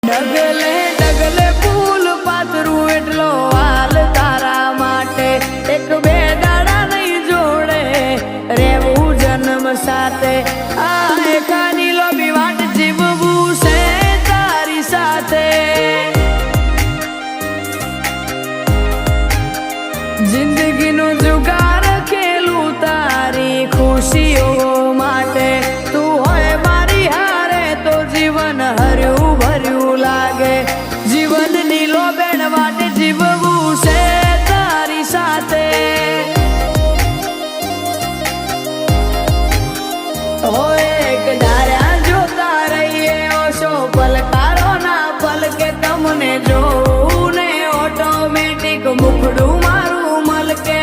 ડગલે ડગલે ફૂલ પાથરું એટલો હાલ તારા માટે એક બે દાડા નહીં જોડે રેવું જન્મ સાથે આ એકાની લોબી વાટ જીવવું છે તારી સાથે જિંદગીનું જુગાર ખેલું તારી ખુશીઓ માટે તું હોય મારી હારે તો જીવન હર્યું ભર્યું લાગે જીવનની લોબેણ વાટે જીવવું છે તારી સાથે હોય એક ધાર્યા જોતા રહીએ ઓશો પલકારો ના પલકે તમને જોઉં ને ઓટોમેટિક મુખડું મારું મલકે